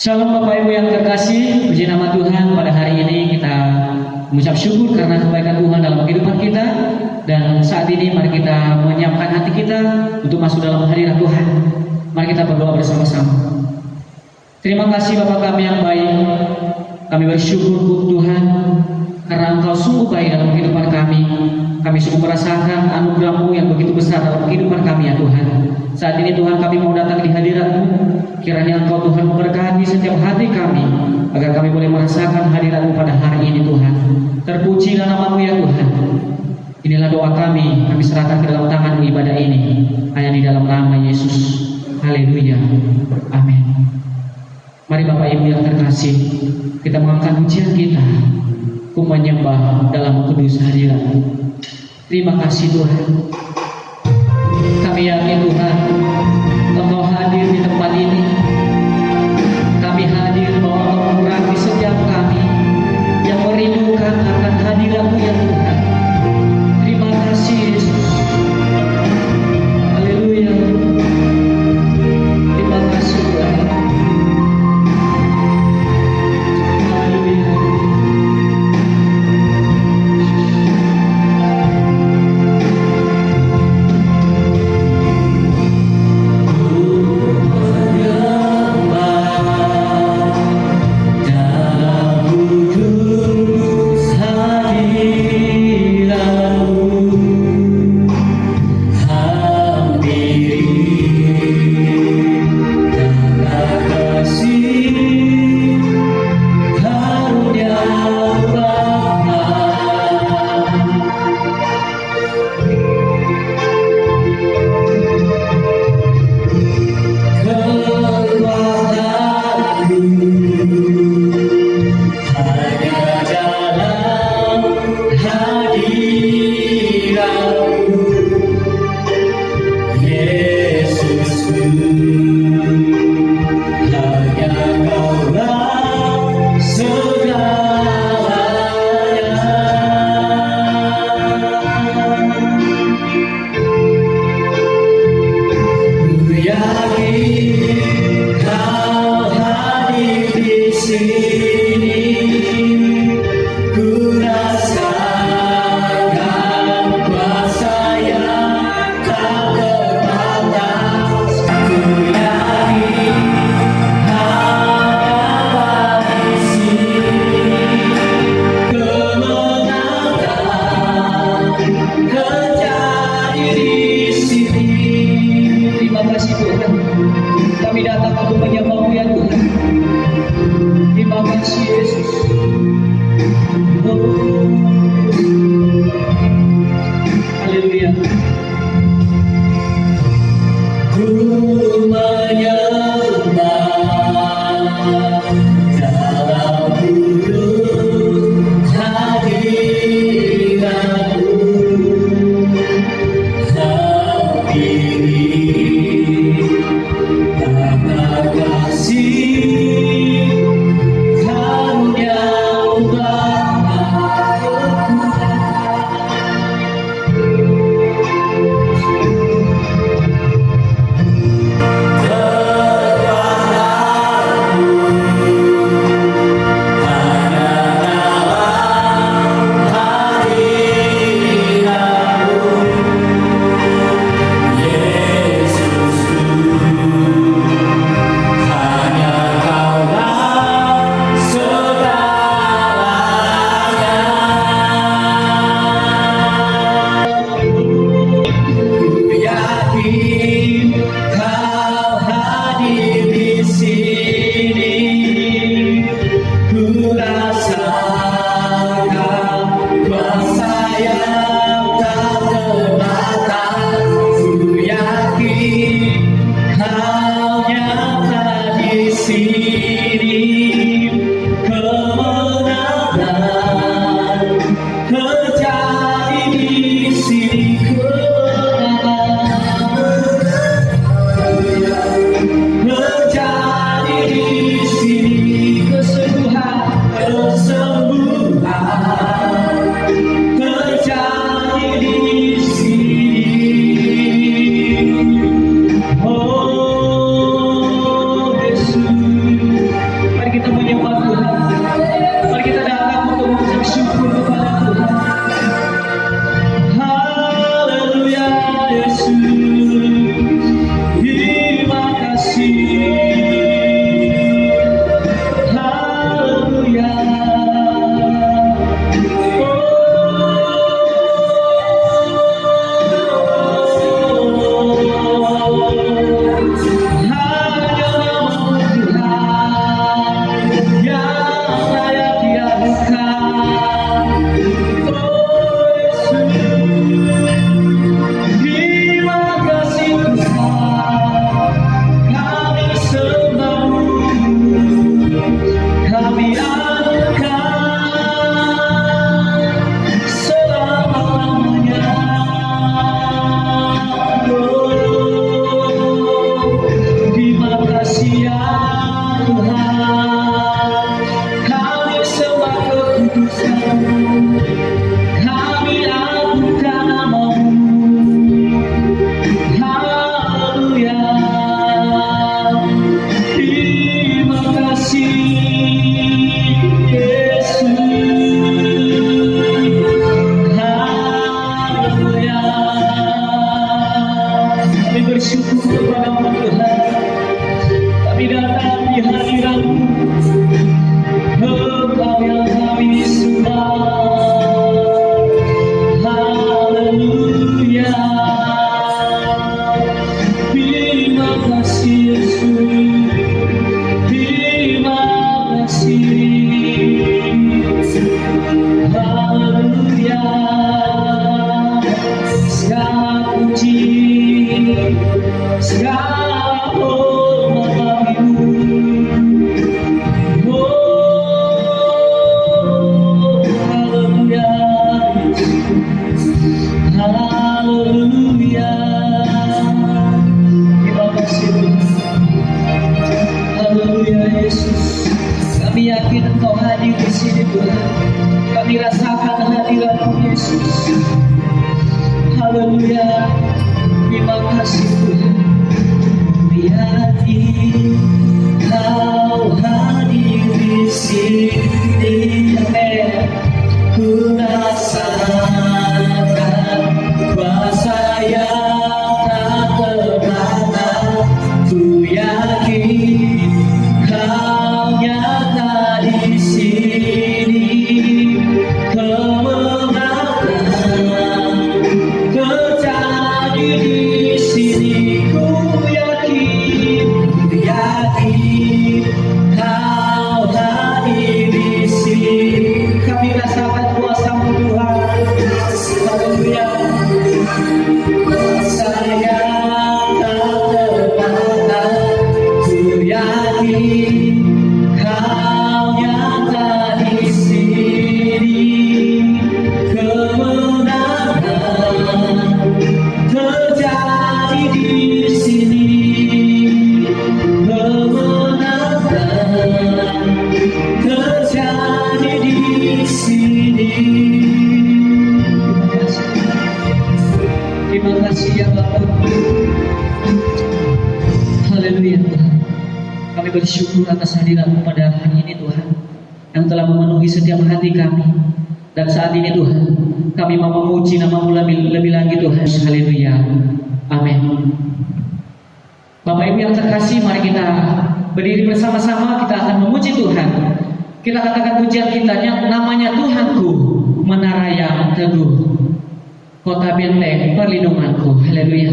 Shalom Bapak Ibu yang terkasih, puji nama Tuhan. Pada hari ini kita mengucap syukur karena kebaikan Tuhan dalam kehidupan kita. Dan saat ini mari kita menyiapkan hati kita untuk masuk dalam hadirat Tuhan. Mari kita berdoa bersama-sama. Terima kasih Bapa kami yang baik. Kami bersyukur untuk Tuhan karena Engkau sungguh baik dalam kehidupan kami. Kami sungguh merasakan anugerah-Mu yang begitu besar dalam kehidupan kami ya Tuhan. Saat ini Tuhan kami mau datang di hadirat-Mu. Kiranya Engkau Tuhan memberkati setiap hati kami, agar kami boleh merasakan hadirat-Mu pada hari ini Tuhan. Terpujilah nama-Mu ya Tuhan. Inilah doa kami serahkan ke dalam tangan-Mu ibadah ini, hanya di dalam nama Yesus. Haleluya. Amin. Mari Bapak Ibu yang terkasih, kita mengangkat pujian kita, ku menyembah dalam kudus hadirat-Mu. Terima kasih Tuhan. Kami yakin Tuhan, Engkau hadir di tempat ini. Kami hadir bahwa Engkau mengurapi setiap kami yang merindukan akan hadirat-Mu ya Tuhan. Terima kasih Yesus. Haleluya. Terima kasih Tuhan. Haleluya. See segala hormat bagimu. Oh, haleluya, haleluya. Terima kasih Tuhan. Haleluya Yesus. Kami yakin Engkau hadir di sini Tuhan. Kami rasakan hadirat-Mu Yesus. Haleluya. Terima kasih Tuhan. Kami yakin Kau hadir di sini. Amin. Ku rasakan kuasa yang tak terbatas. Ku yakin Kau nyata di sini. Kemenangan terjadi di sini. Ku yakin Kau hadir di sini. Kami rasakan kuasa-Mu Tuhan. Haleluya. Kuasa yang tak terbatas. Ku yakin Kau nyata di sini. Kemenangan terjadi di sini. Kemenangan terjadi di sini. Terima kasih ya Bapa. Haleluya Tuhan. Kami bersyukur atas hadirat-Mu pada hari ini Tuhan, yang telah memenuhi setiap hati kami. Dan saat ini Tuhan, kami mau memuji nama-Mu lebih lagi Tuhan. Haleluya. Amin. Bapak Ibu yang terkasih, mari kita berdiri bersama-sama. Kita akan memuji Tuhan. Kita katakan pujian kita yang namanya Tuhanku, menara yang teguh, kota benteng perlindunganku. Haleluya.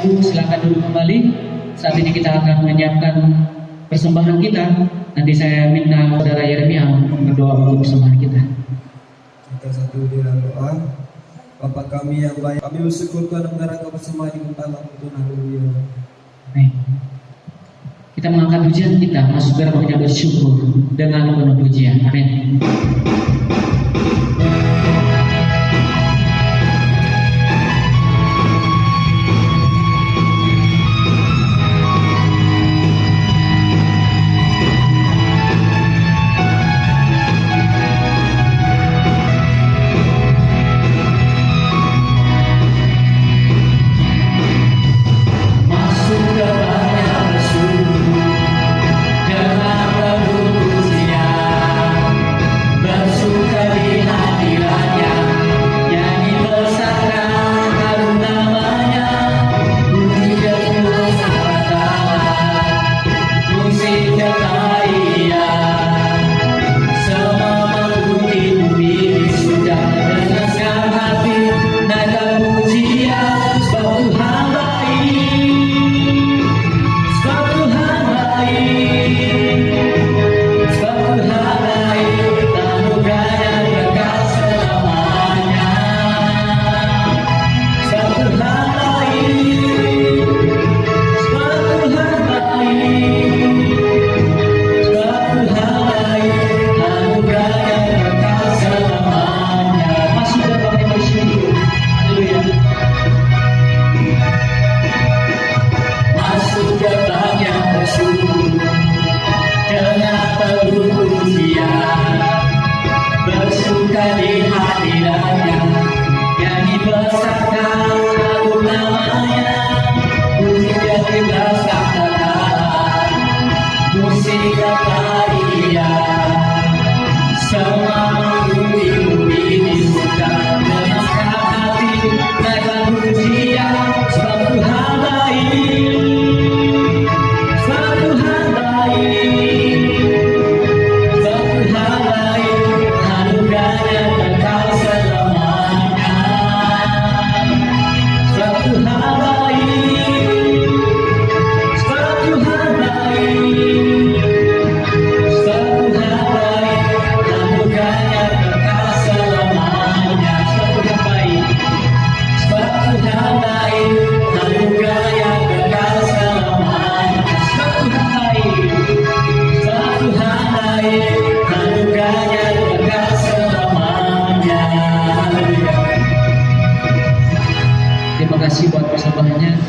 Ibu silakan duduk kembali. Saat ini kita akan menyiapkan persembahan kita. Nanti saya minta saudara Yeremia berdoa untuk persembahan kita. Kita satu di dalam doa. Bapa kami yang baik, kami bersyukur Tuhan mendengar persembahan di utama Tuhan. Haleluya. Baik. Kita mengangkat pujian kita masuk dalam penyanyi bersyukur dengan penuh pujian. Amin.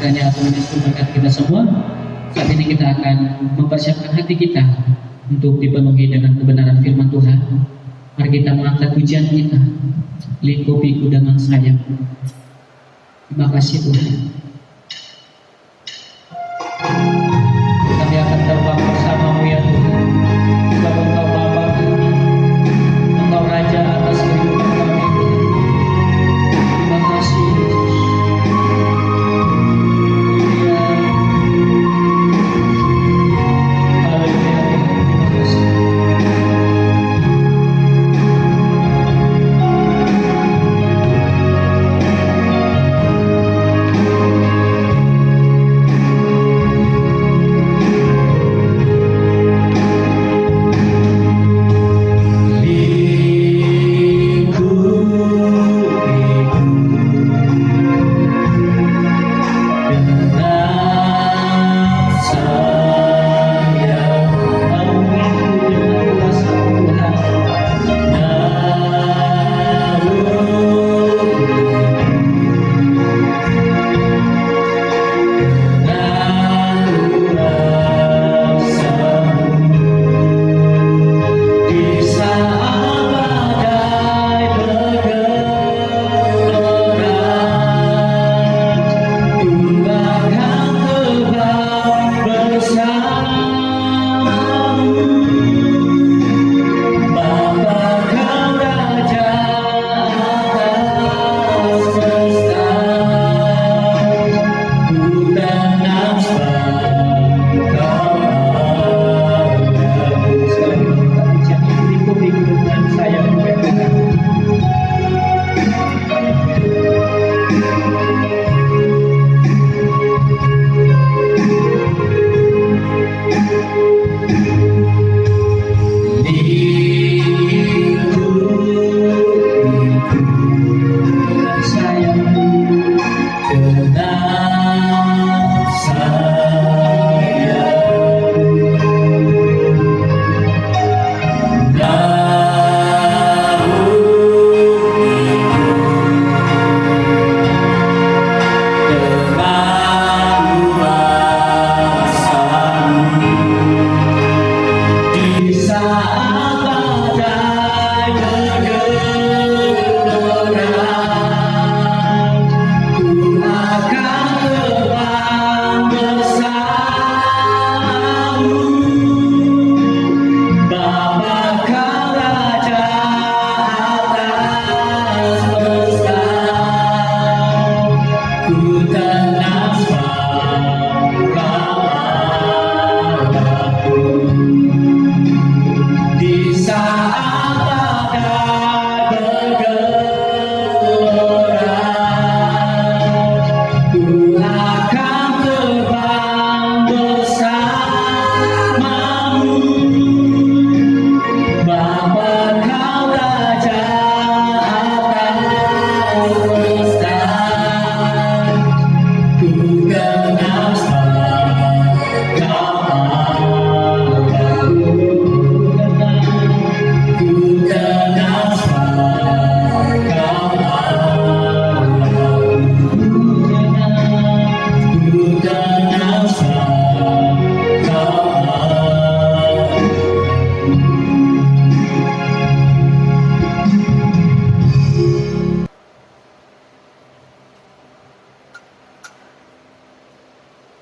kiranya Tuhan Yesus memberkati kita semua. Saat ini kita akan mempersiapkan hati kita untuk dipenuhi dengan kebenaran firman Tuhan. Mari kita mengangkat pujian kita, lingkupiku dengan sayap. Terima kasih Tuhan. Kami akan terbang bersamamu ya Tuhan. Sebab Engkau Bapa kami, Engkau Raja atas kehidupan kami. Terima kasih Yesus.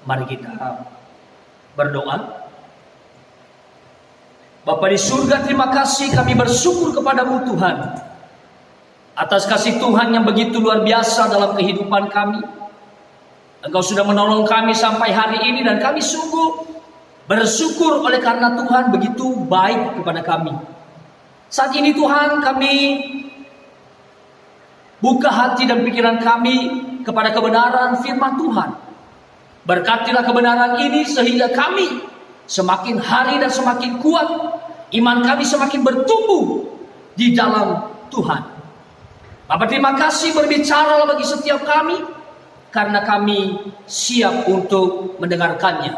Mari kita berdoa. Bapa di surga, terima kasih, kami bersyukur kepadamu Tuhan atas kasih Tuhan yang begitu luar biasa dalam kehidupan kami. Engkau sudah menolong kami sampai hari ini dan kami sungguh bersyukur oleh karena Tuhan begitu baik kepada kami. Saat ini Tuhan, kami buka hati dan pikiran kami kepada kebenaran firman Tuhan. Berkatilah kebenaran ini sehingga kami semakin hari dan semakin kuat, iman kami semakin bertumbuh di dalam Tuhan. Bapak, terima kasih, berbicaralah bagi setiap kami, karena kami siap untuk mendengarkannya.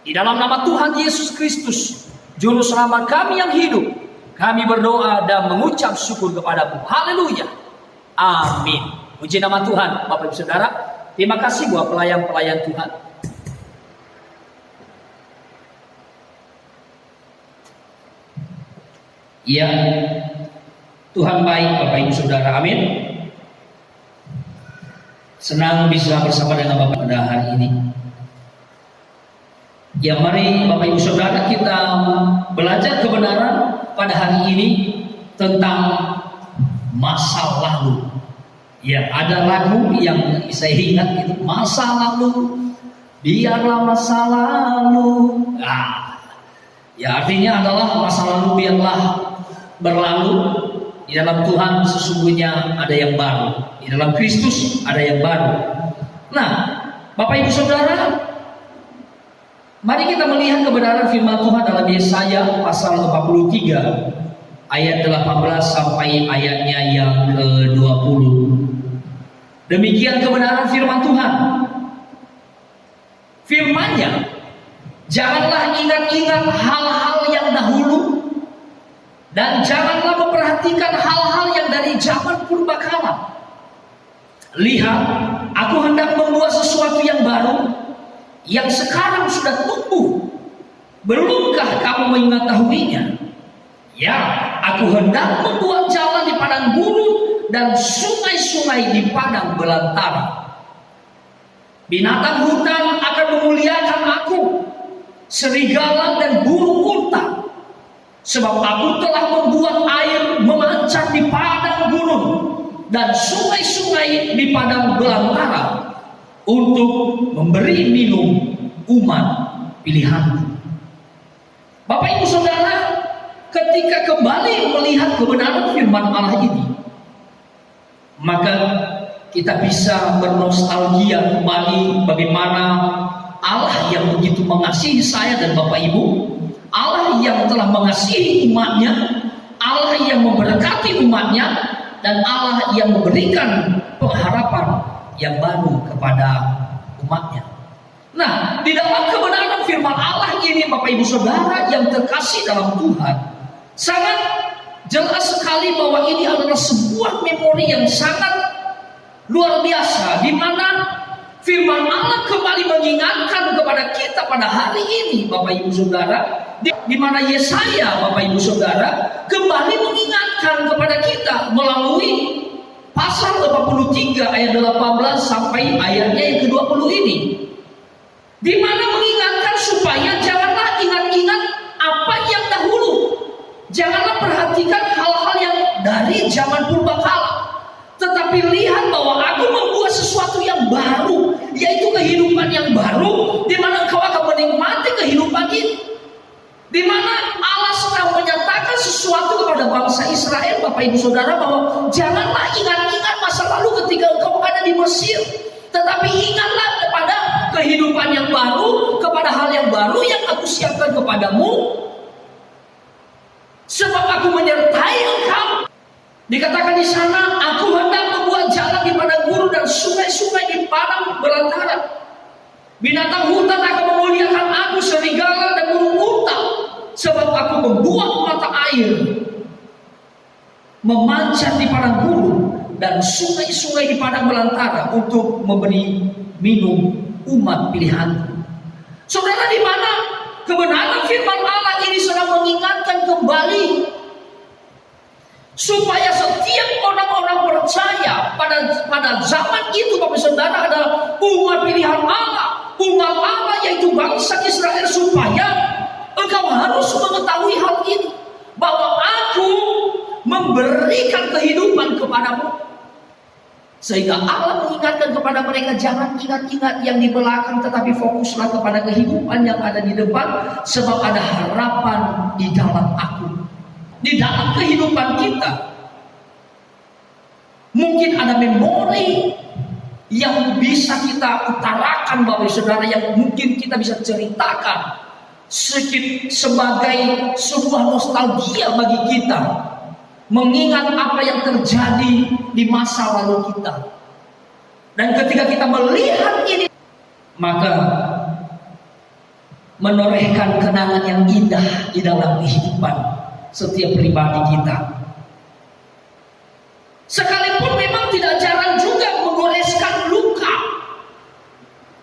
Di dalam nama Tuhan Yesus Kristus, Juru Selamat kami yang hidup, kami berdoa dan mengucap syukur kepadamu. Haleluya. Amin. Puji nama Tuhan. Bapak Ibu Saudara, terima kasih buat pelayan-pelayan Tuhan. Ya, Tuhan baik Bapak Ibu Saudara, amin. Senang bisa bersama dengan Bapak pada hari ini. Ya, mari Bapak Ibu Saudara kita belajar kebenaran pada hari ini tentang masa lalu. Ya, ada lagu yang saya ingat itu, masa lalu, biarlah masa lalu. Ya, artinya adalah masa lalu biarlah berlalu. Di dalam Tuhan sesungguhnya ada yang baru. Di dalam Kristus ada yang baru. Nah, Bapak Ibu Saudara, mari kita melihat kebenaran firman Tuhan dalam Yesaya pasal 43 ayat 18 sampai ayatnya yang ke-20. Demikian kebenaran firman Tuhan. Firman-Nya, janganlah ingat-ingat hal-hal yang dahulu, dan janganlah memperhatikan hal-hal yang dari zaman purbakala. Lihat, aku hendak membuat sesuatu yang baru, yang sekarang sudah tumbuh. Belumkah kamu mengetahuinya? Ya, aku hendak membuat jalan di padang gurun dan sungai-sungai di padang belantara. Binatang hutan akan memuliakan aku, serigala dan burung unta. Sebab aku telah membuat air memancar di padang gurun dan sungai-sungai di padang belantara untuk memberi minum umat pilihanku. Bapak Ibu Saudara, ketika kembali melihat kebenaran firman Allah ini, maka kita bisa bernostalgia kembali bagaimana Allah yang begitu mengasihi saya dan Bapak Ibu, Allah yang telah mengasihi umatnya, Allah yang memberkati umatnya, dan Allah yang memberikan pengharapan yang baru kepada umatnya. Nah, di dalam kebenaran firman Allah ini, Bapak Ibu Saudara yang terkasih dalam Tuhan, sangat jelas sekali bahwa ini adalah sebuah memori yang sangat luar biasa, di mana firman Allah kembali mengingatkan kepada kita pada hari ini, Bapak Ibu Saudara, di mana Yesaya, Bapak Ibu Saudara, kembali mengingatkan kepada kita melalui pasal 83 ayat 18 sampai ayatnya yang ke-20 ini, di mana mengingatkan supaya janganlah ingat-ingat apa yang dahulu, janganlah perhatikan hal-hal yang dari zaman purbakala, tetapi lihat bahwa aku membuat sesuatu yang baru, yaitu kehidupan yang baru, di mana engkau akan menikmati kehidupan ini. Di mana Allah sedang menyatakan sesuatu kepada bangsa Israel, Bapak Ibu Saudara, bahwa janganlah ingat-ingat masa lalu ketika engkau ada di Mesir, tetapi ingatlah kepada kehidupan yang baru, kepada hal yang baru yang aku siapkan kepadamu, sebab aku menyertai engkau. Dikatakan di sana, aku hendak membuat jalan di padang gurun dan sungai-sungai di padang belantara. Binatang hutan akan memuliakan aku, serigala dan burung unta, sebab aku membuat mata air memancar di padang gurun dan sungai-sungai di padang belantara untuk memberi minum umat pilihanku. Saudara, di mana kebenaran firman Allah ini sedang mengingatkan kembali supaya setiap orang-orang percaya pada zaman itu, Bapak Saudara, adalah umat pilihan Allah, umat bangsa Israel supaya engkau harus mengetahui hal ini, bahwa aku memberikan kehidupan kepadamu. Sehingga Allah mengingatkan kepada mereka, jangan ingat-ingat yang di belakang, tetapi fokuslah kepada kehidupan yang ada di depan, sebab ada harapan di dalam aku. Di dalam kehidupan kita mungkin ada memori yang bisa kita utarakan, Bapak Saudara, yang mungkin kita bisa ceritakan sebagai sebuah nostalgia bagi kita, mengingat apa yang terjadi di masa lalu kita. Dan ketika kita melihat ini, maka menorehkan kenangan yang indah di dalam kehidupan setiap pribadi kita. Sekalipun memang tidak jarang juga menggoreskan luka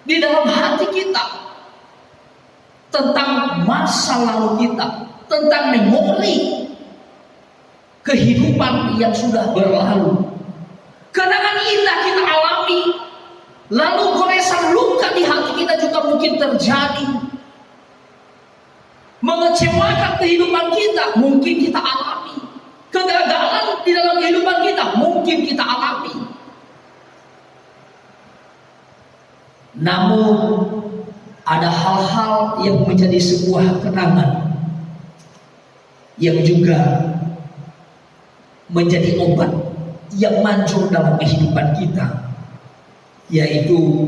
di dalam hati kita tentang masa lalu kita, tentang memori kehidupan yang sudah berlalu. Kenangan indah kita alami, lalu goresan luka di hati kita juga mungkin terjadi. Mengecewakan kehidupan kita mungkin kita alami. Kegagalan di dalam kehidupan kita mungkin kita alami. Namun ada hal-hal yang menjadi sebuah kenangan yang juga menjadi obat yang manjur dalam kehidupan kita, yaitu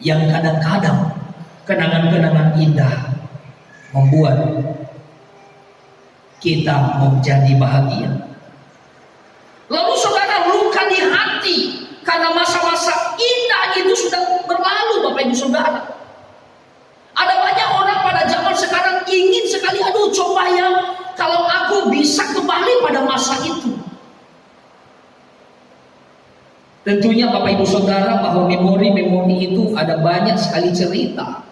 yang kadang-kadang kenangan-kenangan indah membuat kita menjadi bahagia. Lalu saudara, luka di hati karena masa-masa indah itu sudah berlalu, Bapak Ibu Saudara. Ada banyak orang pada zaman sekarang ingin sekali, coba ya kalau aku bisa kembali pada masa itu. Tentunya Bapak Ibu Saudara, bahwa memori-memori itu ada banyak sekali cerita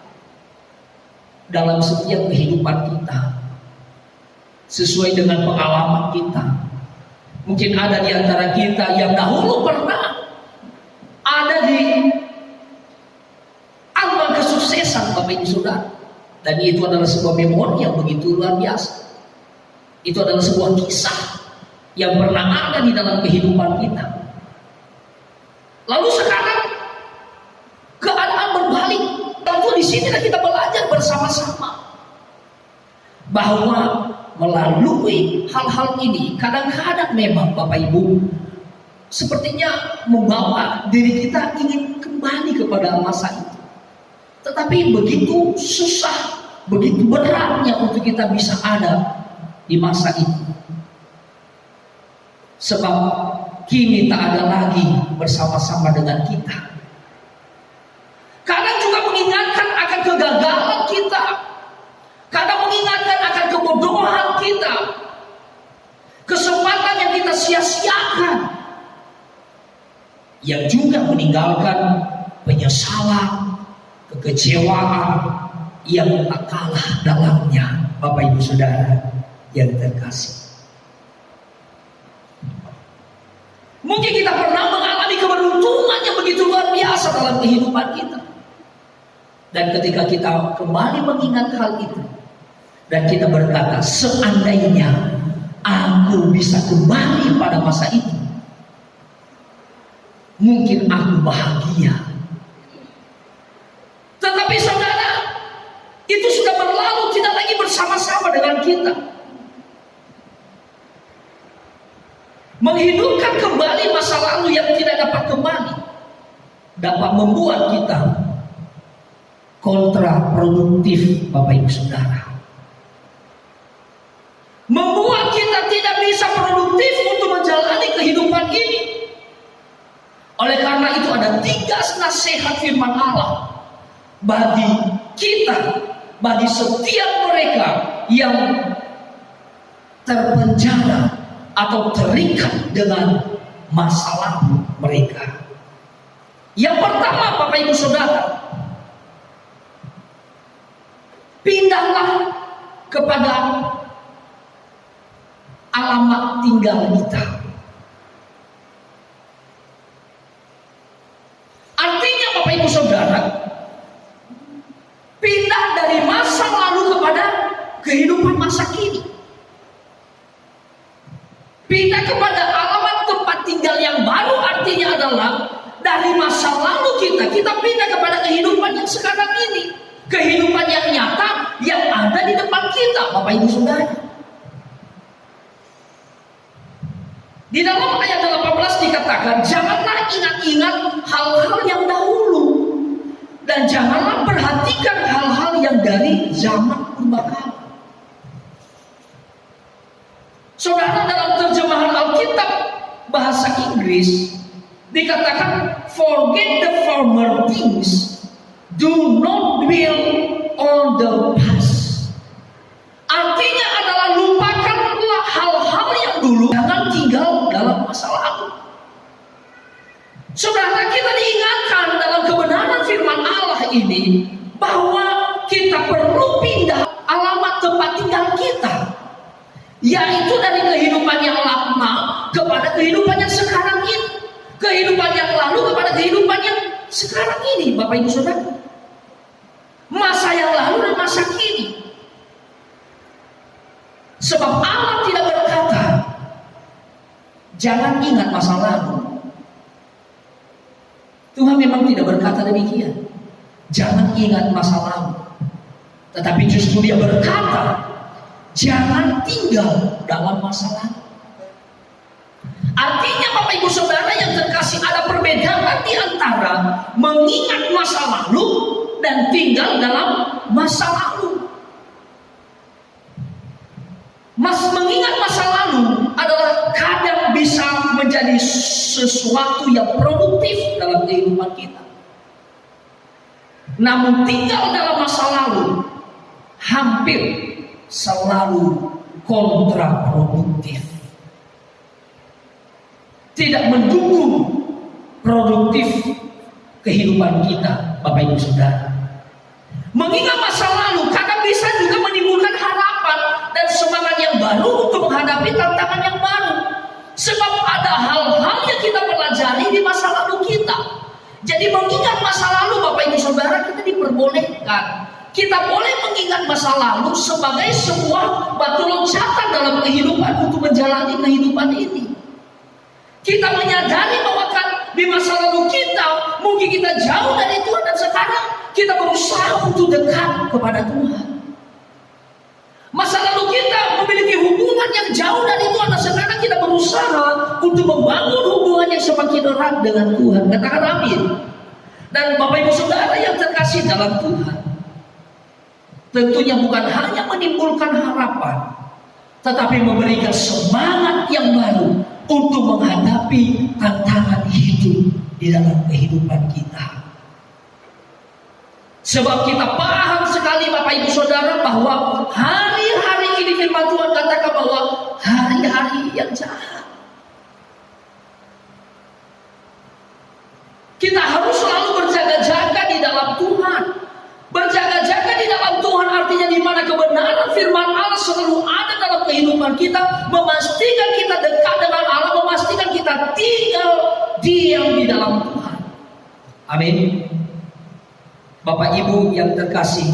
dalam setiap kehidupan kita, sesuai dengan pengalaman kita. Mungkin ada di antara kita yang dahulu pernah ada di ambang kesuksesan, Bapak Ibu Saudara, dan itu adalah sebuah memori yang begitu luar biasa. Itu adalah sebuah kisah yang pernah ada di dalam kehidupan kita. Lalu sekarang keadaan berbalik. Lalu di sinilah kita belajar bersama-sama bahwa melalui hal-hal ini kadang-kadang memang Bapak Ibu sepertinya membawa diri kita ingin kembali kepada masa itu. Tetapi begitu susah, begitu beratnya untuk kita bisa ada di masa itu. Sebab kini tak ada lagi bersama-sama dengan kita. Kadang juga mengingatkan akan kegagalan kita. Kadang mengingatkan akan kebodohan kita. Kesempatan yang kita sia-siakan. Yang juga meninggalkan penyesalan, kekecewaan yang tak kalah dalamnya, Bapak Ibu Saudara yang terkasih. Mungkin kita pernah mengalami keberuntungan yang begitu luar biasa dalam kehidupan kita. Dan ketika kita kembali mengingat hal itu, dan kita berkata, seandainya aku bisa kembali pada masa itu, mungkin aku bahagia. Tetapi saudara, itu sudah berlalu, tidak lagi bersama-sama dengan kita. Menghidupkan kembali masa lalu yang tidak dapat kembali dapat membuat kita kontraproduktif, Bapak Ibu Saudara. Membuat kita tidak bisa produktif untuk menjalani kehidupan ini. Oleh karena itu ada 3 nasihat firman Allah bagi kita, bagi setiap mereka yang terpenjara atau terikat dengan masa lalu mereka. Yang pertama, Bapak Ibu Saudara, pindahlah kepada alamat tinggal kita. Artinya Bapak Ibu Saudara, pindah kehidupan masa kini. Pindah kepada alamat tempat tinggal yang baru artinya adalah dari masa lalu kita pindah kepada kehidupan yang sekarang ini. Kehidupan yang nyata yang ada di depan kita, Bapak Ibu Saudara. Di dalam ayat 18 dikatakan, janganlah ingat-ingat hal-hal yang dahulu, dan janganlah perhatikan hal-hal yang dari zaman purbakala. Saudara, dalam terjemahan Alkitab bahasa Inggris dikatakan, forget the former things, do not dwell on the past. Artinya adalah lupakanlah hal-hal yang dulu, jangan tinggal dalam masa lalu. Saudara, kita diingatkan dalam kebenaran firman Allah ini bahwa kita perlu pindah alamat tempat tinggal kita, yaitu dari kehidupan yang lama kepada kehidupan yang sekarang ini, kehidupan yang lalu kepada kehidupan yang sekarang ini, Bapak Ibu Saudara. Masa yang lalu dan masa kini. Sebab Allah tidak berkata, jangan ingat masa lalu. Tuhan memang tidak berkata demikian, jangan ingat masa lalu. Tetapi justru Dia berkata, jangan tinggal dalam masa lalu. Artinya Bapak Ibu Saudara yang terkasih, ada perbedaan di antara mengingat masa lalu dan tinggal dalam masa lalu. Mengingat masa lalu adalah kadang bisa menjadi sesuatu yang produktif dalam kehidupan kita. Namun tinggal dalam masa lalu hampir selalu kontraproduktif. Tidak mendukung produktif kehidupan kita, Bapak Ibu Saudara. Mengingat masa lalu kadang bisa juga menimbulkan harapan dan semangat yang baru untuk menghadapi tantangan yang baru. Sebab ada hal-hal yang kita pelajari di masa lalu kita. Jadi mengingat masa lalu, Bapak Ibu Saudara, kita diperbolehkan. Kita boleh mengingat masa lalu sebagai sebuah batu loncatan dalam kehidupan untuk menjalani kehidupan ini. Kita menyadari bahwa kan di masa lalu kita mungkin kita jauh dari Tuhan, dan sekarang kita berusaha untuk dekat kepada Tuhan. Masa lalu kita memiliki hubungan yang jauh dari Tuhan, dan sekarang kita berusaha untuk membangun hubungan yang semakin erat dengan Tuhan. Katakan amin. Dan Bapak Ibu Saudara yang terkasih dalam Tuhan, tentunya bukan hanya menimbulkan harapan, tetapi memberikan semangat yang baru untuk menghadapi tantangan hidup di dalam kehidupan kita. Sebab kita paham sekali Bapak Ibu Saudara bahwa hari-hari ini firman Tuhan katakan bahwa hari-hari yang jahat. Kita harus selalu berjaga-jaga di dalam Tuhan. Berjaga-jaga di dalam Tuhan artinya di mana kebenaran firman Allah selalu ada dalam kehidupan kita, memastikan kita dekat dengan Allah, memastikan kita tinggal diam di dalam Tuhan. Amin. Bapak Ibu yang terkasih,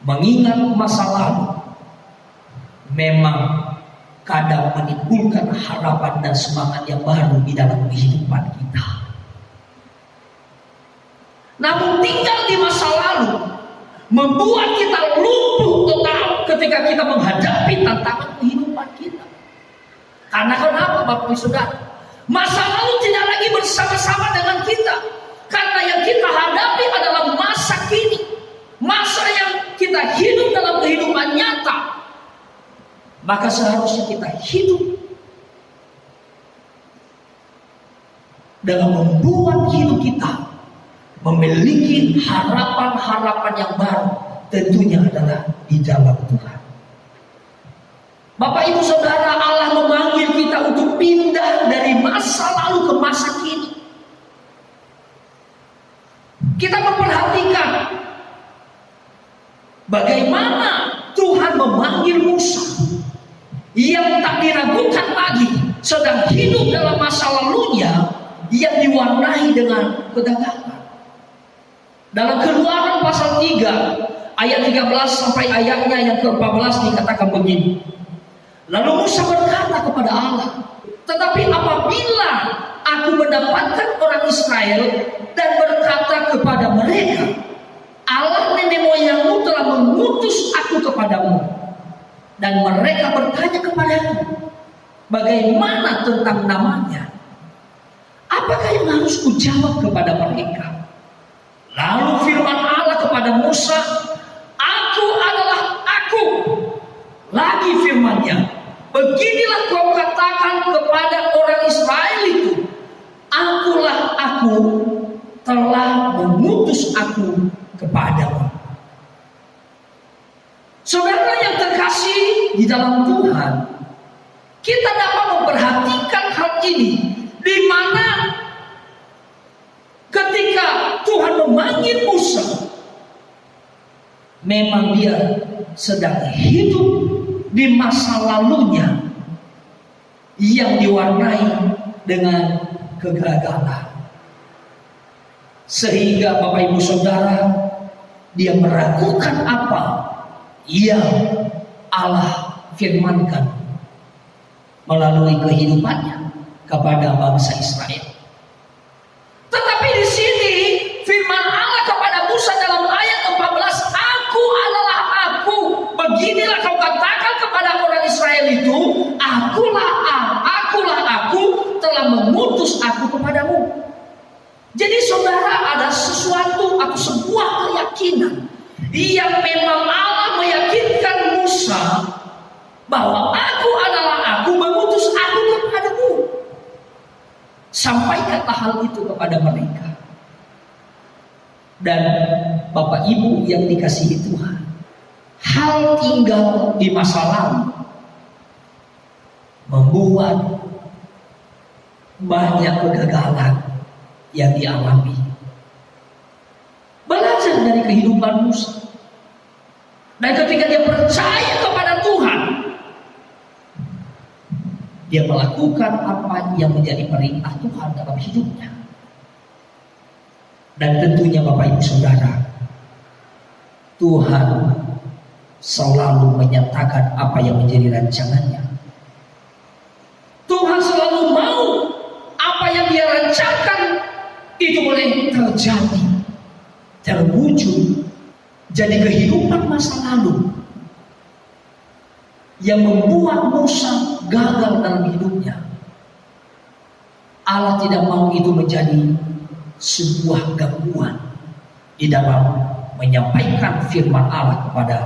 mengingat masa lalu memang kadang menimbulkan harapan dan semangat yang baru di dalam kehidupan kita. Namun tinggal di masa lalu membuat kita lumpuh total ketika kita menghadapi tantangan kehidupan kita. Karena kenapa Bapak Ibu Saudara? Masa lalu tidak lagi bersama-sama dengan kita. Karena yang kita hadapi adalah masa kini. Masa yang kita hidup dalam kehidupan nyata. Maka seharusnya kita hidup dalam membuat hidup kita memiliki harapan-harapan yang baru, tentunya adalah di dalam Tuhan. Bapak Ibu Saudara, Allah memanggil kita untuk pindah dari masa lalu ke masa kini. Kita memperhatikan bagaimana Tuhan memanggil Musa yang tak diragukan lagi sedang hidup dalam masa lalunya yang diwarnai dengan kegagalan. Dalam Keluaran pasal 3 ayat 13 sampai ayatnya yang ke-14 dikatakan begini. Lalu Musa berkata kepada Allah, tetapi apabila aku mendapatkan orang Israel dan berkata kepada mereka, Allah nenek moyangmu telah mengutus aku kepadamu, dan mereka bertanya kepadaku, bagaimana tentang namanya? Apakah yang harus kujawab kepada mereka? Lalu firman Allah kepada Musa, aku adalah aku. Lagi firman-Nya, beginilah kau katakan kepada orang Israel itu, akulah aku, telah mengutus aku kepadamu. Saudara yang terkasih di dalam Tuhan, kita dapat memperhatikan hal ini, di mana ketika Tuhan memanggil Musa, memang dia sedang hidup di masa lalunya yang diwarnai dengan kegagalan. Sehingga Bapak Ibu Saudara, dia meragukan apa yang Allah firmankan melalui kehidupannya kepada bangsa Israel. Tetapi di sini firman Allah kepada Musa dalam ayat 14, aku adalah aku. Beginilah kau katakan kepada orang Israel itu, akulah aku, telah mengutus aku kepadamu. Jadi saudara, ada sesuatu atau sebuah keyakinan yang memang Allah meyakinkan Musa bahwa aku adalah aku, mengutus aku kepadamu. Sampaikanlah hal itu kepada mereka. Dan Bapak Ibu yang dikasihi Tuhan, hal tinggal di masa lalu membuat banyak kegagalan yang dialami. Belajar dari kehidupan Musa. Dan ketika dia percaya kepada Tuhan, dia melakukan apa yang menjadi perintah Tuhan dalam hidupnya. Dan tentunya Bapak Ibu Saudara, Tuhan selalu menyatakan apa yang menjadi rancangannya. Tuhan selalu mau apa yang dia rancangkan itu boleh terjadi, terwujud. Jadi kehidupan masa lalu yang membuat Musa gagal dalam hidupnya, Allah tidak mau itu menjadi sebuah gangguan di dalam menyampaikan firman Allah kepada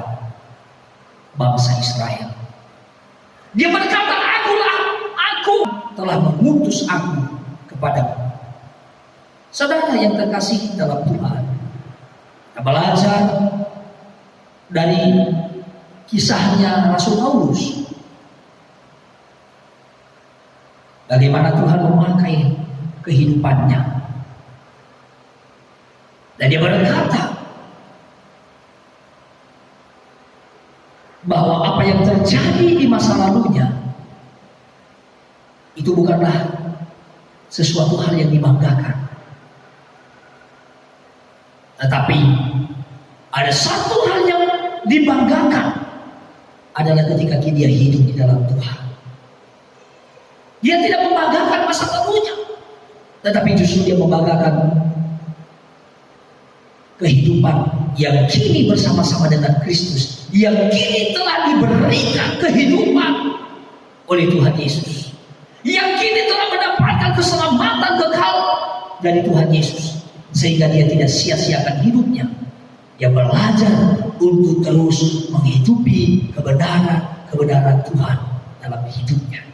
bangsa Israel. Dia berkata, akulah aku, telah mengutus aku kepadamu. Saudara yang terkasih dalam Tuhan, kita belajar dari kisahnya Rasul Paulus, bagaimana Tuhan memakai kehidupannya. Dan dia berkata bahwa apa yang terjadi di masa lalunya itu bukanlah sesuatu hal yang dibanggakan. Tetapi ada satu hal yang dibanggakan, adalah ketika dia hidup di dalam Tuhan. Dia tidak membanggakan masa lalunya, tetapi justru dia membanggakan kehidupan yang kini bersama-sama dengan Kristus, yang kini telah diberikan kehidupan oleh Tuhan Yesus, yang kini telah mendapatkan keselamatan kekal dari Tuhan Yesus, sehingga dia tidak sia-siakan hidupnya. Dia belajar untuk terus menghidupi kebenaran Tuhan dalam hidupnya.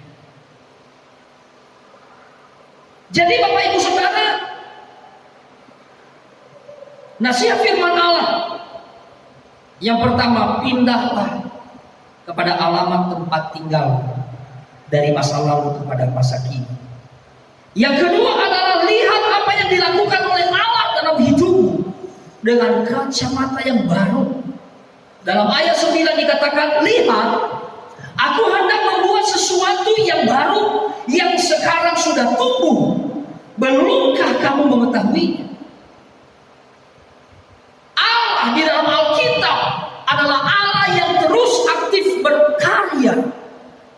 Jadi Bapak Ibu Saudara, nasihat firman Allah yang pertama, pindahlah kepada alamat tempat tinggal dari masa lalu kepada masa kini. Yang kedua adalah lihat apa yang dilakukan oleh Allah dalam hidupmu dengan kacamata yang baru. Dalam ayat 9 dikatakan, lihat, aku hendak membuat sesuatu yang baru, yang sekarang sudah tumbuh. Belumkah kamu mengetahuinya? Allah di dalam Alkitab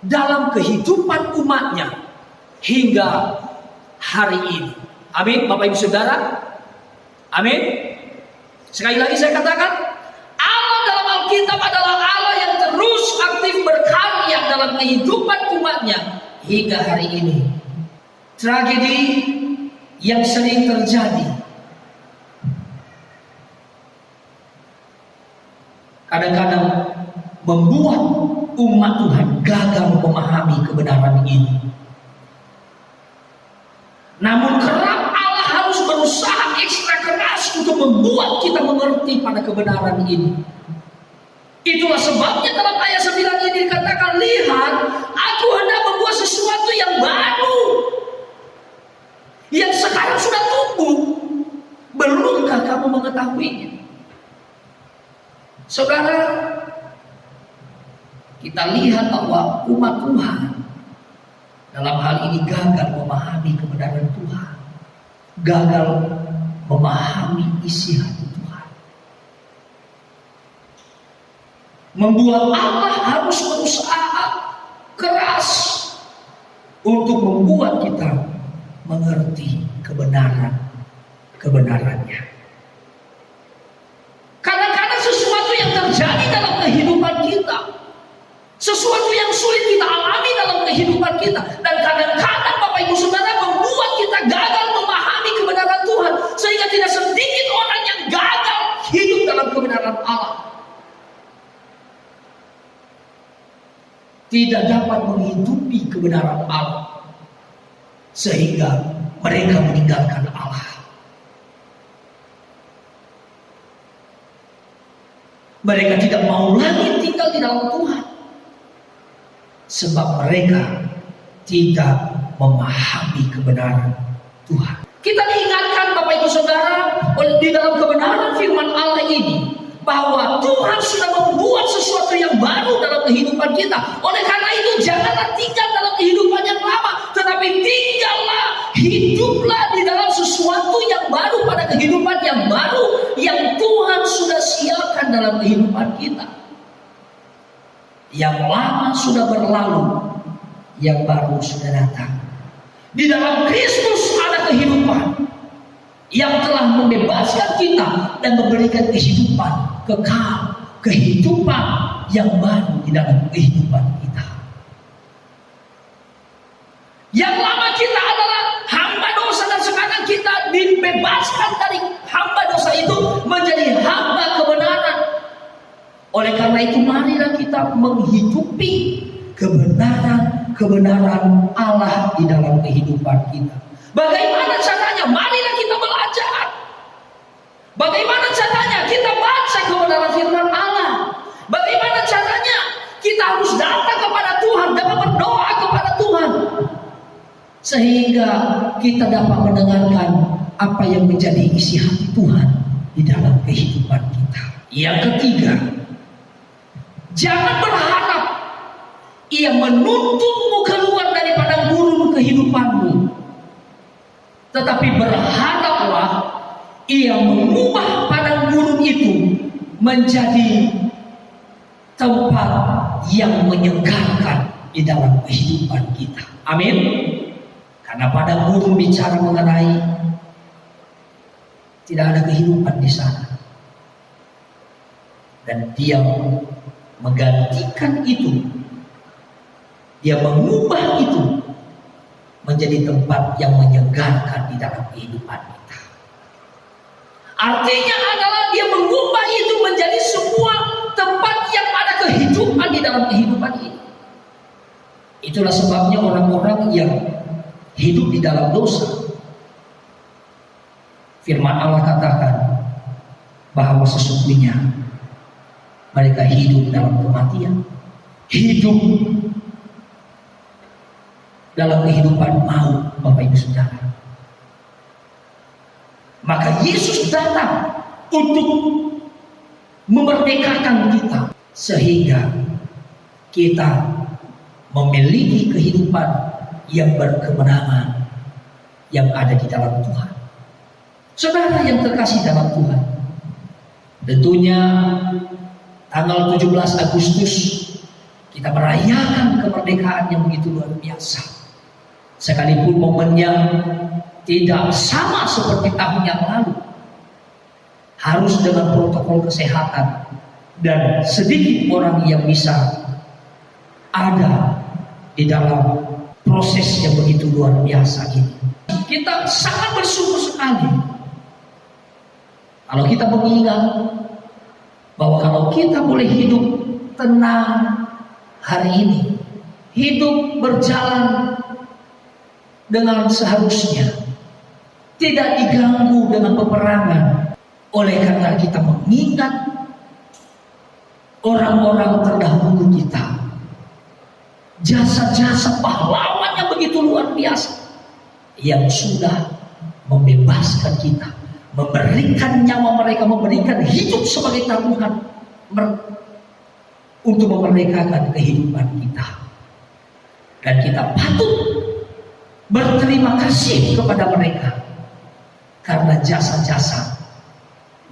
dalam kehidupan umatnya hingga hari ini. Amin, Bapak Ibu Saudara. Amin. Sekali lagi saya katakan, Allah dalam Alkitab adalah Allah yang terus aktif berkarya dalam kehidupan umatnya hingga hari ini. Tragedi yang sering terjadi kadang-kadang membuat umat Tuhan gagal memahami kebenaran ini. Namun kerap Allah harus berusaha ekstra keras untuk membuat kita mengerti pada kebenaran ini. Itulah sebabnya dalam ayat 9 ini dikatakan, lihat, aku hendak membuat sesuatu yang baru, yang sekarang sudah tumbuh. Belumkah kamu mengetahuinya? Saudara, kita lihat bahwa umat Tuhan dalam hal ini gagal memahami kebenaran Tuhan, gagal memahami isi hati Tuhan, membuat Allah harus berusaha keras untuk membuat kita mengerti kebenarannya. Kadang-kadang sesuatu yang terjadi dalam kehidupan kita, sesuatu yang sulit kita alami dalam kehidupan kita, dan kadang-kadang Bapak Ibu Saudara membuat kita gagal memahami kebenaran Tuhan, sehingga tidak sedikit orang yang gagal hidup dalam kebenaran Allah, tidak dapat menghidupi kebenaran Allah, sehingga mereka meninggalkan Allah. Mereka tidak mau lagi tinggal di dalam Tuhan, sebab mereka tidak memahami kebenaran Tuhan. Kita diingatkan Bapak Ibu Saudara di dalam kebenaran firman Allah ini, bahwa Tuhan sudah membuat sesuatu yang baru dalam kehidupan kita. Oleh karena itu, janganlah tinggal dalam kehidupan yang lama, tetapi hiduplah di dalam sesuatu yang baru, pada kehidupan yang baru yang Tuhan sudah siapkan dalam kehidupan kita. Yang lama sudah berlalu, yang baru sudah datang. Di dalam Kristus ada kehidupan yang telah membebaskan kita dan memberikan kehidupan kekal, kehidupan yang baru di dalam kehidupan kita. Yang lama kita adalah hamba dosa, dan sekarang kita dibebaskan dari hamba dosa itu menjadi hamba kebenaran. Oleh karena itu, marilah kita menghidupi kebenaran Allah di dalam kehidupan kita. Bagaimana caranya? Marilah kita belajar. Bagaimana caranya? Kita baca kebenaran firman Allah. Bagaimana caranya? Kita harus datang kepada Tuhan dan berdoa kepada Tuhan, sehingga kita dapat mendengarkan apa yang menjadi isi hati Tuhan di dalam kehidupan kita. Yang ketiga, jangan berharap Ia menuntunmu keluar dari padang gurun kehidupanmu, tetapi berharaplah Ia mengubah padang gurun itu menjadi tempat yang menyegarkan di dalam kehidupan kita. Amin. Karena padang gurun bicara mengenai tidak ada kehidupan di sana, dan Dia menggantikan itu, Dia mengubah itu menjadi tempat yang menyegarkan di dalam kehidupan kita. Artinya adalah Dia mengubah itu menjadi sebuah tempat yang ada kehidupan di dalam kehidupan ini. Itulah sebabnya orang-orang yang hidup di dalam dosa, firman Allah katakan bahwa sesungguhnya mereka hidup dalam kematian, hidup dalam kehidupan maut, Bapak Ibu Saudara. Maka Yesus datang untuk memerdekakan kita, sehingga kita memiliki kehidupan yang berkemenangan yang ada di dalam Tuhan. Saudara yang terkasih dalam Tuhan, tentunya tanggal 17 Agustus Kita merayakan kemerdekaan yang begitu luar biasa. Sekalipun momennya tidak sama seperti tahun yang lalu, harus dengan protokol kesehatan, dan sedikit orang yang bisa ada di dalam proses yang begitu luar biasa ini. Kita sangat bersyukur sekali kalau kita mengingat bahwa kalau kita boleh hidup tenang hari ini, hidup berjalan dengan seharusnya, tidak diganggu dengan peperangan. Oleh karena kita mengingat orang-orang terdahulu kita, jasa-jasa pahlawan yang begitu luar biasa, yang sudah membebaskan kita, memberikan nyawa mereka, memberikan hidup sebagai taruhan untuk memerdekakan kehidupan kita. Dan kita patut berterima kasih kepada mereka, karena jasa-jasa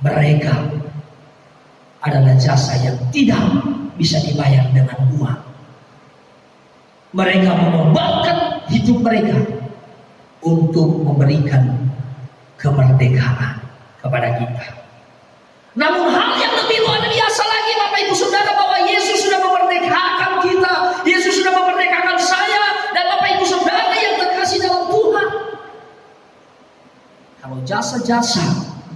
mereka adalah jasa yang tidak bisa dibayar dengan uang. Mereka mengorbankan hidup mereka untuk memberikan kemerdekaan kepada kita. Namun hal yang lebih luar biasa lagi, Bapak Ibu Saudara, bahwa Yesus sudah memerdekakan kita. Yesus sudah memerdekakan saya dan Bapak Ibu Saudara yang terkasih dalam Tuhan. Kalau jasa-jasa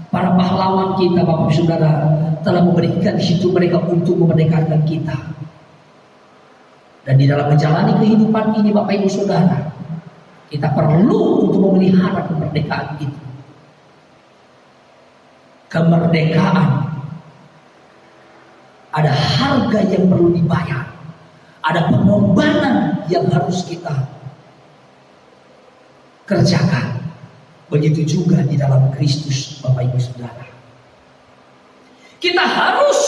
para pahlawan kita, Bapak Ibu Saudara, telah memberikan hidup mereka untuk memerdekakan kita. Dan di dalam menjalani kehidupan ini, Bapak Ibu Saudara, kita perlu untuk memelihara kemerdekaan itu. Kemerdekaan ada harga yang perlu dibayar, ada pengorbanan yang harus kita kerjakan. Begitu juga di dalam Kristus, Bapak Ibu Saudara. Kita harus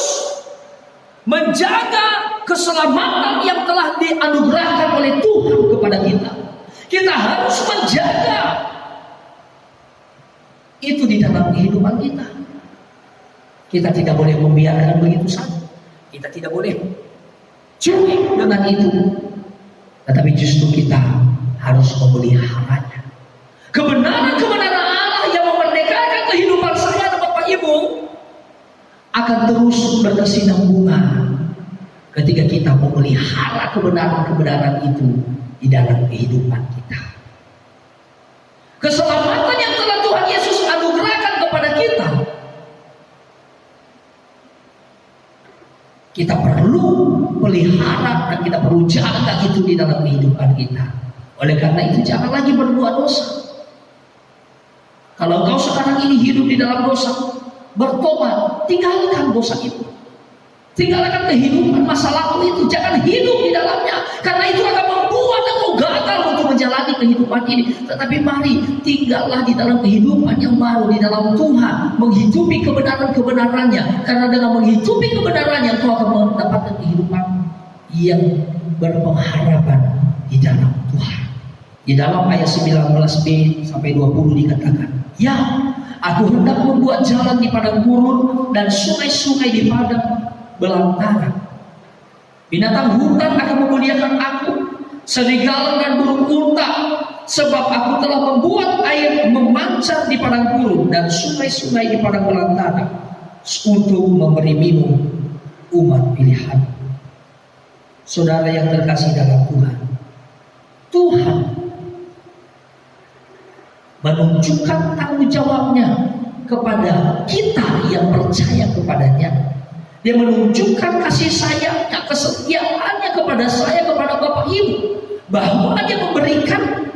menjaga keselamatan yang telah dianugerahkan oleh Tuhan kepada kita. Kita harus menjaga itu di dalam kehidupan kita. Kita tidak boleh membiarkan begitu saja. Kita tidak boleh cuek dengan itu. Tetapi justru kita harus memeliharanya. Kebenaran-kebenaran Allah yang memerdekakan kehidupan saya dan Bapak Ibu akan terus berkesinambungan ketika kita memelihara kebenaran-kebenaran itu di dalam kehidupan kita. Keselamatan yang telah Tuhan Yesus anugerahkan kepada kita, kita perlu pelihara dan kita perlu jaga itu di dalam kehidupan kita. Oleh karena itu jangan lagi berbuat dosa. Kalau kau sekarang ini hidup di dalam dosa, bertobat, tinggalkan dosa itu. Tinggalkan kehidupan masa lalu itu, jangan hidup di dalamnya, karena itu akan membuat engkau gagal untuk menjalani kehidupan ini. Tetapi mari tinggallah di dalam kehidupan yang baru di dalam Tuhan, menghidupi kebenaran-kebenarannya, karena dengan menghidupi kebenarannya engkau akan mendapatkan kehidupan yang berpengharapan di dalam Tuhan. Di dalam ayat 19b sampai 20 dikatakan, ya, aku hendak membuat jalan di padang gurun dan sungai-sungai di padang belantara. Binatang hutan akan memuliakan aku, serigala dan burung unta, sebab aku telah membuat air memancar di padang gurun dan sungai-sungai di padang belantara untuk memberi minum umat pilihan. Saudara yang terkasih dalam Tuhan, Tuhan menunjukkan tanggung jawabnya kepada kita yang percaya kepadanya. Dia menunjukkan kasih sayangnya, kesetiaannya kepada saya, kepada Bapak Ibu, bahwa dia memberikan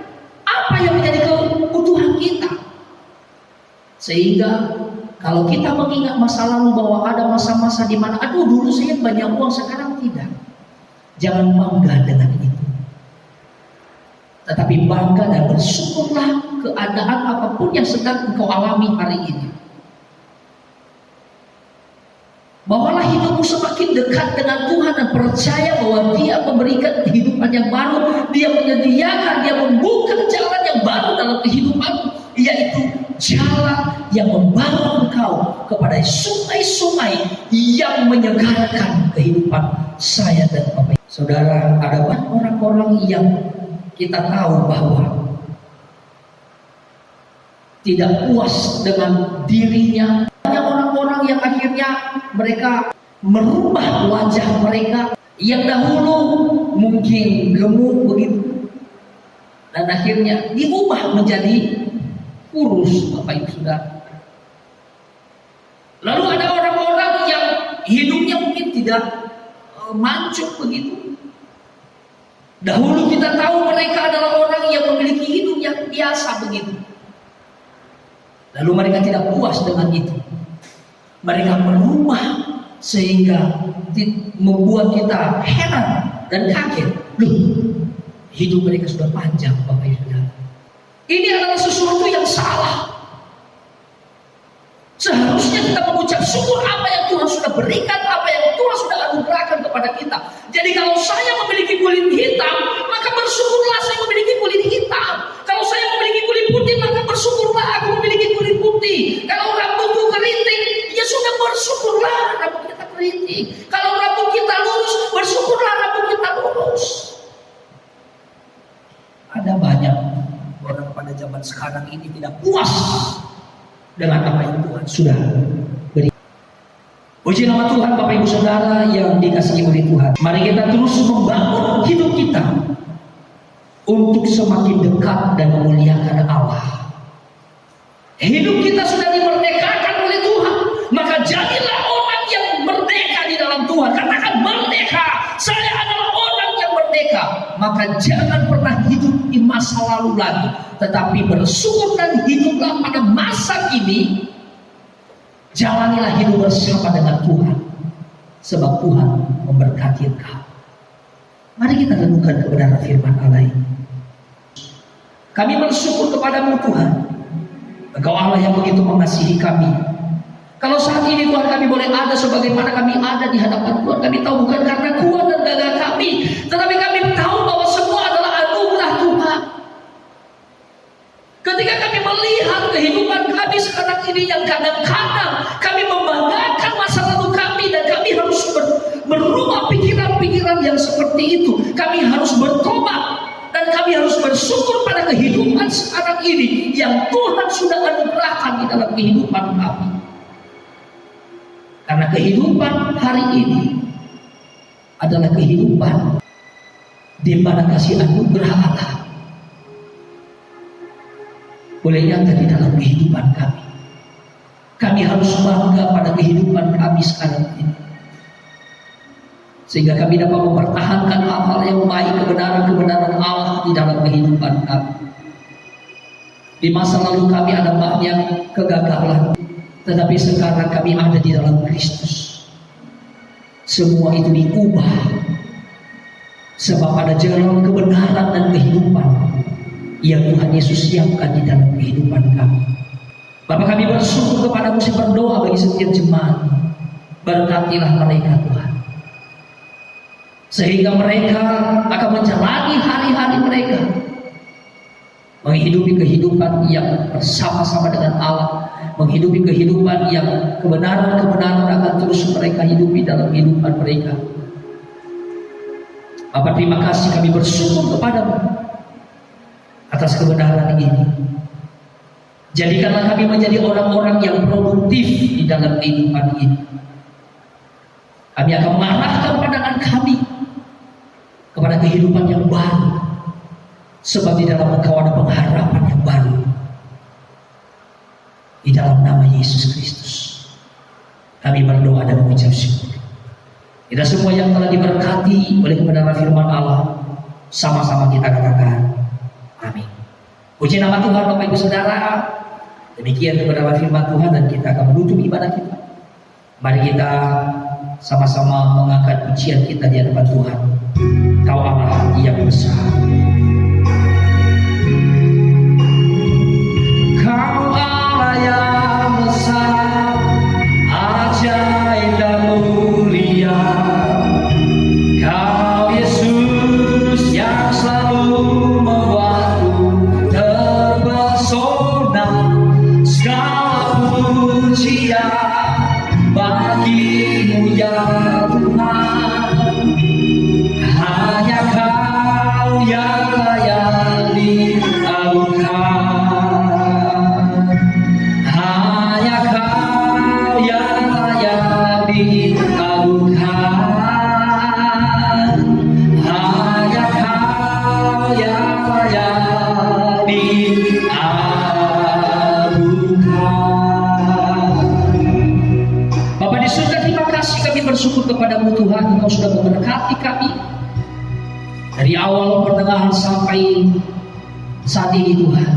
apa yang menjadi kebutuhan kita. Sehingga kalau kita mengingat masa lalu bahwa ada masa-masa di mana, aduh dulu saya banyak uang, sekarang tidak. Jangan bangga dengan itu. Tetapi bangga dan bersyukurlah keadaan apapun yang sedang engkau alami hari ini. Bawalah hidupmu semakin dekat dengan Tuhan dan percaya bahwa Dia memberikan kehidupan yang baru. Dia menyediakan, Dia membuka jalan yang baru dalam kehidupanmu, yaitu jalan yang membawa engkau kepada sungai-sungai yang menyegarkan kehidupan saya dan Bapak. Saudara, ada banyak orang-orang yang kita tahu bahwa tidak puas dengan dirinya. Banyak orang-orang yang akhirnya mereka merubah wajah mereka yang dahulu mungkin gemuk begitu, dan akhirnya diubah menjadi kurus, Bapak Ibu Saudara. Lalu ada orang-orang yang hidupnya mungkin tidak mancung begitu. Dahulu kita tahu mereka adalah orang yang memiliki hidup yang biasa begitu. Lalu mereka tidak puas dengan itu. Mereka merubah sehingga membuat kita heran dan kaget. Loh, hidup mereka sudah panjang, Bapak Ibu Saudara. Ini adalah sesuatu yang salah. Seharusnya kita mengucap syukur apa yang Tuhan sudah berikan, apa yang Tuhan sudah anugerahkan kepada kita. Jadi kalau saya memiliki kulit hitam, maka bersyukurlah saya memiliki kulit hitam. Kalau saya memiliki kulit putih, maka bersyukurlah aku memiliki kulit putih. Kalau rambutku keriting, ya sudah bersyukurlah rambut kita keriting. Kalau rambut kita lurus, bersyukurlah rambut kita lurus. Ada banyak orang pada zaman sekarang ini tidak puas dengan apa yang Tuhan sudah beri. Puji nama Tuhan, Bapak Ibu Saudara yang dikasihi oleh Tuhan. Mari kita terus membangun hidup kita untuk semakin dekat dan memuliakan Allah. Hidup kita sudah dimerdekakan oleh Tuhan, maka jadilah orang yang merdeka di dalam Tuhan. Katakan merdeka, saya adalah orang yang merdeka. Maka jangan pernah hidup di masa lalu lagi, tetapi bersyukur dan hiduplah pada masa kini. Jalanilah hidup bersama dengan Tuhan, sebab Tuhan memberkati engkau. Mari kita renungkan kebenaran firman Allah ini. Kami bersyukur kepadamu Tuhan, Engkau Allah yang begitu mengasihi kami. Kalau saat ini Tuhan kami boleh ada sebagaimana kami ada di hadapan Tuhan, kami tahu bukan karena kuat dan gagah kami, tetapi kami tahu bahwa semua adalah anugerah Tuhan. Ketika kami melihat kehidupan kami sekarang ini yang kadang-kadang kami membanggakan masa lalu kami, dan kami harus merubah pikiran-pikiran yang seperti itu. Kami harus bertobat dan kami harus bersyukur pada kehidupan sekarang ini yang Tuhan sudah anugerahkan di dalam kehidupan kami. Karena kehidupan hari ini adalah kehidupan di mana kasih anugerah Allah boleh nyata di dalam kehidupan kami. Kami harus bangga pada kehidupan kami sekarang ini, sehingga kami dapat mempertahankan hal-hal yang baik, kebenaran-kebenaran Allah di dalam kehidupan kami. Di masa lalu kami ada banyak kegagalan, tetapi sekarang kami ada di dalam Kristus. Semua itu diubah, sebab ada jalan kebenaran dan kehidupan yang Tuhan Yesus siapkan di dalam kehidupan kami. Bapak, kami bersyukur kepadamu, saya berdoa bagi setiap jemaat. Berkatilah mereka Tuhan, sehingga mereka akan menjalani hari-hari mereka menghidupi kehidupan yang bersama-sama dengan Allah, menghidupi kehidupan yang kebenaran-kebenaran akan terus mereka hidupi dalam kehidupan mereka. Bapak, terima kasih, kami bersyukur kepadamu atas kebenaran ini. Jadikanlah kami menjadi orang-orang yang produktif di dalam kehidupan ini. Kami akan mengarahkan pandangan kami kepada kehidupan yang baru, sebab di dalam Engkau ada pengharapan yang baru. Di dalam nama Yesus Kristus kami berdoa dan mengucap syukur. Kita semua yang telah diberkati oleh kebenaran firman Allah, sama-sama kita katakan amin. Puji nama Tuhan, Bapak Ibu Saudara. Demikian kebenaran firman Tuhan, dan kita akan menutup ibadah kita. Mari kita sama-sama mengangkat pujian kita di hadapan Tuhan. Kau Allah yang besar. Kau Allah yang besar, ajaib dan mulia. Kau Yesus yang selalu membuatku terpesona. Segala pujian bagimu ya Tuhan. bersyukur kepadamu Tuhan, Engkau sudah memberkati kami dari awal, pertengahan sampai saat ini Tuhan.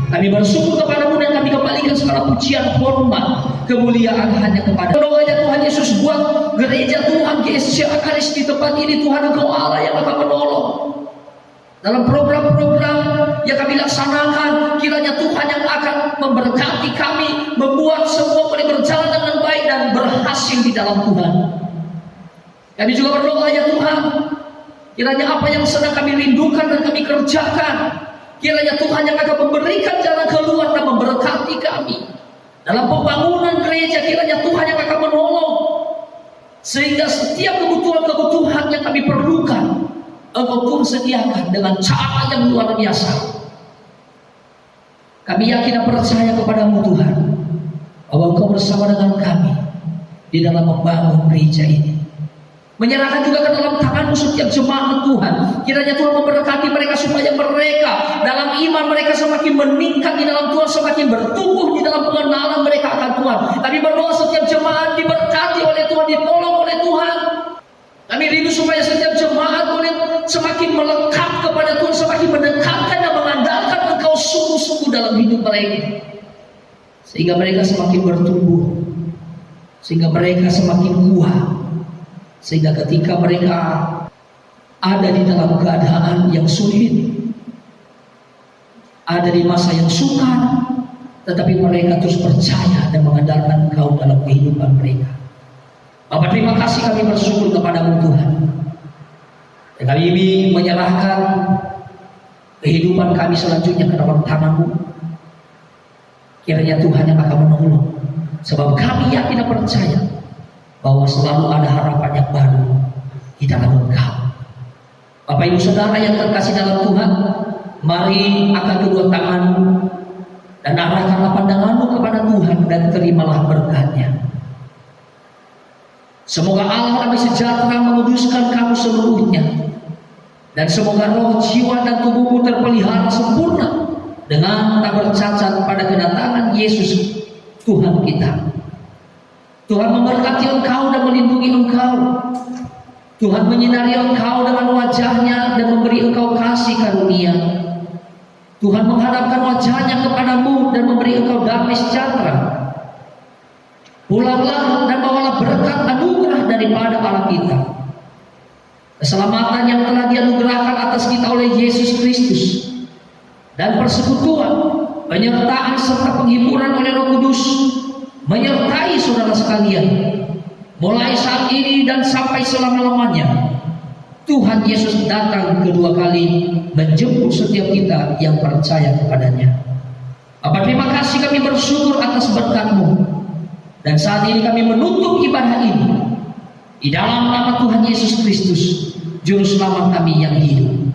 Kami bersyukur kepadamu dan kami kembalikan segala pujian, hormat, kemuliaan hanya kepada doanya Tuhan Yesus. Buat gereja Tuhan GSC Akaris di tempat ini Tuhan, Engkau Allah yang akan menolong dalam program-program yang kami laksanakan. Kiranya Tuhan yang akan memberkati kami, membuat semua boleh berjalan dengan baik dan berhasil di dalam Tuhan. Kami juga berdoa ya Tuhan, kiranya apa yang sedang kami rindukan dan kami kerjakan, kiranya Tuhan yang akan memberikan jalan keluar dan memberkati kami dalam pembangunan gereja. Kiranya Tuhan yang akan menolong sehingga setiap kebutuhan-kebutuhan yang kami perlukan Engkau Tuhan sediakan dengan cara yang luar biasa. Kami yakin dan percaya kepadamu Tuhan, bahwa Engkau bersama dengan kami di dalam membangun gereja ini. Menyerahkan juga ke dalam tanganmu setiap jemaat Tuhan. Kiranya Tuhan memberkati mereka supaya mereka dalam iman mereka semakin meningkat di dalam Tuhan, semakin bertumbuh di dalam pengenalan mereka akan Tuhan. Kami berdoa setiap jemaat diberkati oleh Tuhan, ditolong oleh Tuhan. Kami rindu supaya setiap jemaat boleh semakin melekat kepada Tuhan, semakin mendekatkan dan mengandalkan Engkau sungguh-sungguh dalam hidup mereka, sehingga mereka semakin bertumbuh, sehingga mereka semakin kuat, sehingga ketika mereka ada di dalam keadaan yang sulit, ada di masa yang sukar, tetapi mereka terus percaya dan mengandalkan Engkau dalam kehidupan mereka. Bapak, terima kasih, kami bersyukur kepadamu Tuhan. Dan kami ini menyerahkan kehidupan kami selanjutnya ke dalam tangan-Mu. Kiranya Tuhan yang akan menolong, sebab kami yakin dan percaya bahwa selalu ada harapan yang baru di dalam Engkau. Bapak Ibu Saudara yang terkasih dalam Tuhan, mari angkat kedua tangan-Mu dan arahkanlah pandangan-Mu kepada Tuhan dan terimalah berkat-Nya. Semoga Allah damai sejahtera menguduskan kamu seluruhnya, dan semoga roh, jiwa, dan tubuhmu terpelihara sempurna dengan tak bercacat pada kedatangan Yesus Tuhan kita. Tuhan memberkati engkau dan melindungi engkau. Tuhan menyinari engkau dengan wajah-Nya dan memberi engkau kasih karunia. Tuhan menghadapkan wajah-Nya kepadamu dan memberi engkau damai sejahtera. Pulanglah dan bawalah berkat anugerah daripada Allah kita, keselamatan yang telah dianugerahkan atas kita oleh Yesus Kristus, dan persekutuan, penyertaan serta penghiburan oleh Roh Kudus menyertai saudara sekalian, mulai saat ini dan sampai selama-lamanya. Tuhan Yesus datang kedua kali menjemput setiap kita yang percaya kepadanya. Bapak, terima kasih, kami bersyukur atas berkat-Mu. Dan saat ini kami menutup ibadah ini di dalam nama Tuhan Yesus Kristus, Juru Selamat kami yang hidup.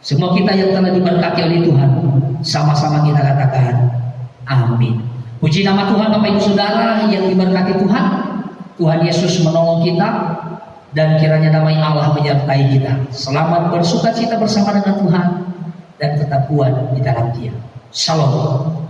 Semua kita yang telah diberkati oleh Tuhan, sama-sama kita katakan amin. Puji nama Tuhan. Bapak Ibu Saudara yang diberkati Tuhan, Tuhan Yesus menolong kita, dan kiranya damai Allah menyertai kita. Selamat bersukacita bersama dengan Tuhan dan tetap kuat di dalam Dia. Shalom.